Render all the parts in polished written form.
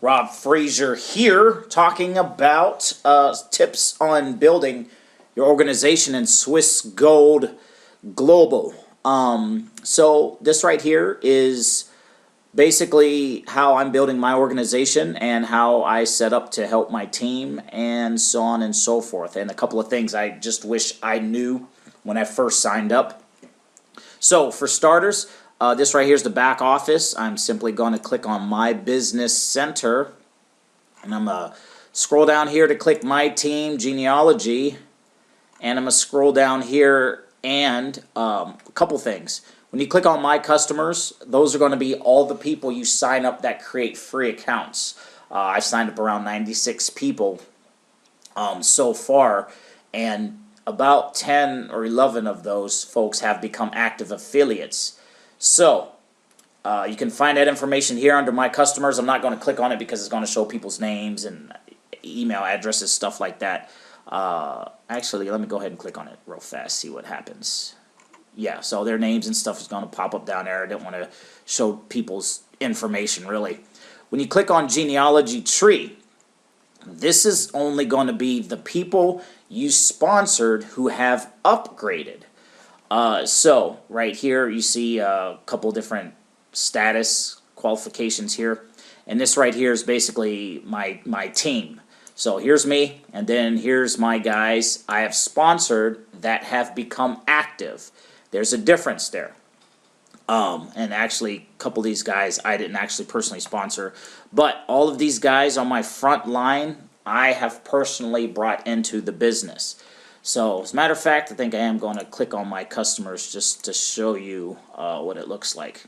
Rob Frazier here, talking about tips on building your organization in Swiss Gold Global. So this right here is basically how I'm building my organization and how I set up to help my team and so on and so forth. And a couple of things I just wish I knew when I first signed up. So for starters, this right here is the back office. I'm simply going to click on My Business Center, and I'm going to scroll down here to click My Team, Genealogy, and I'm going to scroll down here and a couple things. When you click on My Customers, those are going to be all the people you sign up that create free accounts. I've signed up around 96 people so far, and about 10 or 11 of those folks have become active affiliates. So, you can find that information here under My Customers. I'm not going to click on it because it's going to show people's names and email addresses, stuff like that. Actually, let me go ahead and click on it real fast, see what happens. Yeah, so their names and stuff is going to pop up down there. I didn't want to show people's information, really. When you click on Genealogy Tree, this is only going to be the people you sponsored who have upgraded. So right here you see a couple different status qualifications here, and this right here is basically my team. So here's me, and then here's my guys I have sponsored that have become active. There's a difference there. And actually a couple of these guys I didn't actually personally sponsor, but all of these guys on my front line I have personally brought into the business. So, as a matter of fact, I think I am going to click on My Customers just to show you what it looks like.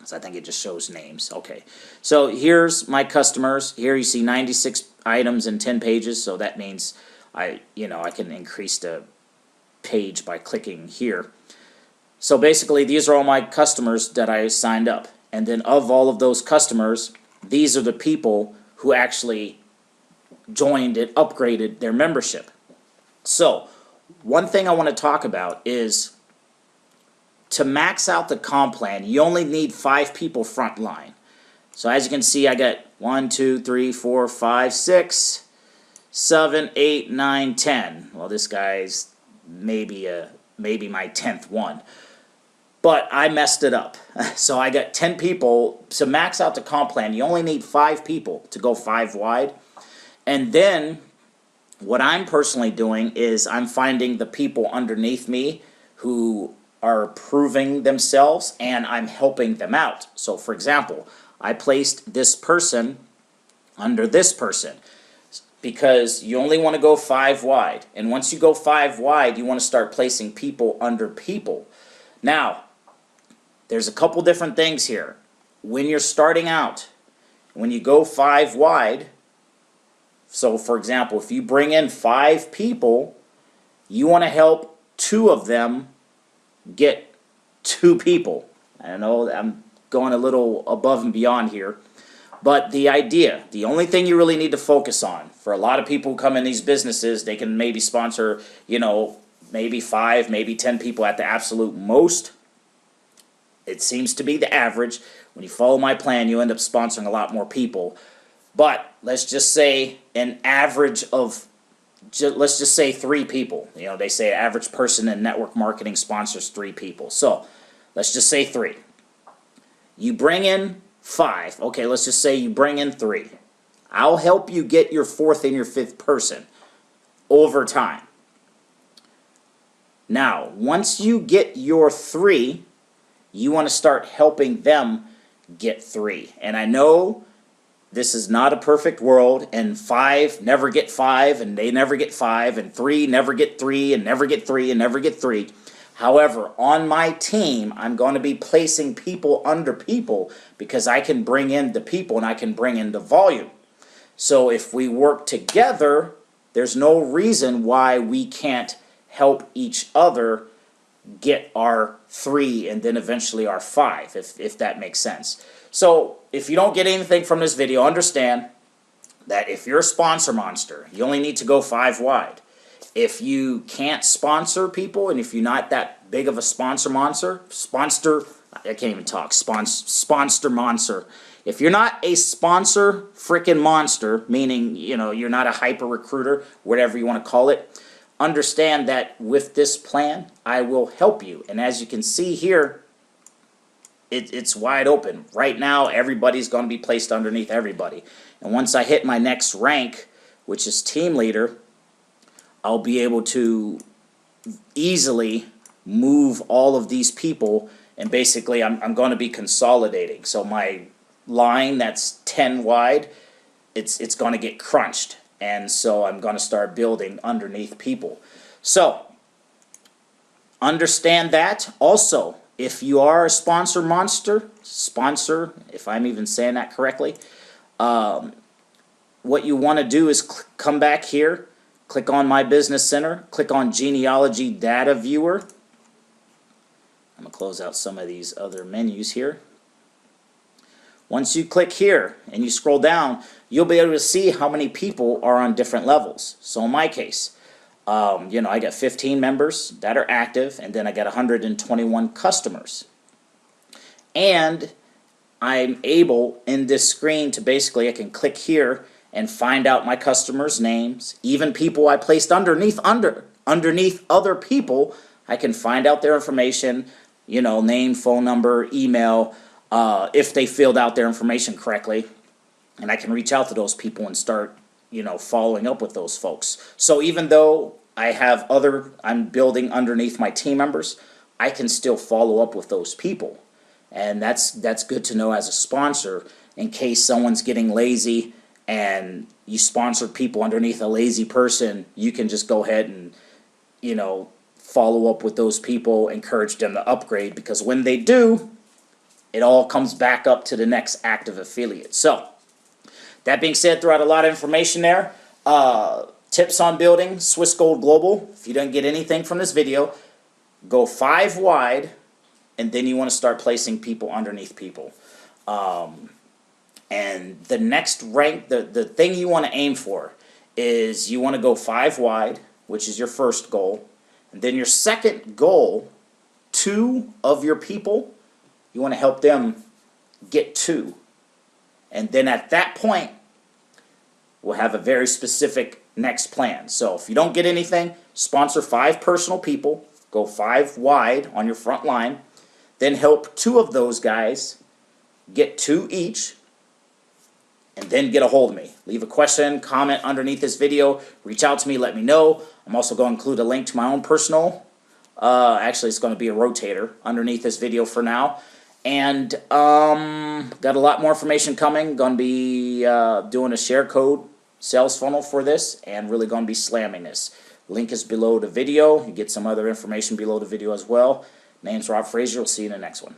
So I think it just shows names. Okay, so here's My Customers. Here you see 96 items and 10 pages, so that means I can increase the page by clicking here. So basically, these are all my customers that I signed up. And then of all of those customers, these are the people who actually joined and upgraded their membership. So, one thing I want to talk about is to max out the comp plan, you only need 5 people front line. So as you can see, I got 1, 2, 3, 4, 5, 6, 7, 8, 9, 10. Well, this guy's maybe my 10th one. But I messed it up. So I got 10 people. To max out the comp plan, you only need 5 people to go 5 wide. And then what I'm personally doing is I'm finding the people underneath me who are proving themselves, and I'm helping them out. So for example, I placed this person under this person because you only want to go 5 wide. And once you go 5 wide, you want to start placing people under people. Now, there's a couple different things here. When you're starting out, when you go 5 wide, so for example, if you bring in 5 people, you want to help 2 of them get 2 people. I know I'm going a little above and beyond here, but the idea, the only thing you really need to focus on, for a lot of people who come in these businesses, they can maybe sponsor, maybe 5, maybe 10 people at the absolute most. It seems to be the average. When you follow my plan, you end up sponsoring a lot more people. But let's just say an average of, let's just say 3 people. They say an average person in network marketing sponsors 3 people. So let's just say 3. You bring in 5. Okay, let's just say you bring in 3. I'll help you get your 4th and your 5th person over time. Now, once you get your 3, you want to start helping them get 3. And I know this is not a perfect world, and 5 never get 5, and they never get 5, and 3 never get 3, and never get 3, and never get 3. However, on my team, I'm going to be placing people under people because I can bring in the people and I can bring in the volume. So if we work together, there's no reason why we can't help each other get our 3 and then eventually our 5, if that makes sense. So if you don't get anything from this video, understand that if you're a sponsor monster, you only need to go 5 wide. If you can't sponsor people, and if you're not that big of a sponsor monster, sponsor if you're not a sponsor freaking monster, meaning, you know, you're not a hyper recruiter, whatever you want to call it, understand that with this plan, I will help you. And as you can see here, it's wide open. Right now, everybody's going to be placed underneath everybody. And once I hit my next rank, which is team leader, I'll be able to easily move all of these people, and basically I'm going to be consolidating. So my line that's 10 wide, it's going to get crunched, and so I'm going to start building underneath people. So understand that. Also, if you are a sponsor monster, if I'm even saying that correctly, what you want to do is come back here, click on My Business Center, click on Genealogy Data Viewer. I'm going to close out some of these other menus here. Once you click here and you scroll down, you'll be able to see how many people are on different levels. So in my case, you know, I got 15 members that are active, and then I got 121 customers. And I'm able in this screen to basically, I can click here and find out my customers' names, even people I placed underneath other people. I can find out their information, you know, name, phone number, email, if they filled out their information correctly, and I can reach out to those people and start, you know, following up with those folks. So even though I'm building underneath my team members, I can still follow up with those people. And that's good to know as a sponsor, in case someone's getting lazy and you sponsored people underneath a lazy person. You can just go ahead and, you know, follow up with those people, encourage them to upgrade, because when they do, it all comes back up to the next active affiliate. So that being said, throughout a lot of information there, tips on building Swiss Gold Global. If you didn't get anything from this video, go 5 wide, and then you want to start placing people underneath people. And the next rank, the thing you want to aim for is you want to go 5 wide, which is your first goal. And then your second goal, 2 of your people, you want to help them get 2. And then at that point, we'll have a very specific next plan. So if you don't get anything, sponsor 5 personal people, go 5 wide on your front line, then help 2 of those guys get 2 each, and then get a hold of me. Leave a question, comment underneath this video, reach out to me, let me know. I'm also going to include a link to my own personal, actually it's going to be a rotator underneath this video for now. And got a lot more information coming. Going to be doing a share code sales funnel for this, and really going to be slamming this. Link is below the video. You get some other information below the video as well. Name's Rob Frazier. We'll see you in the next one.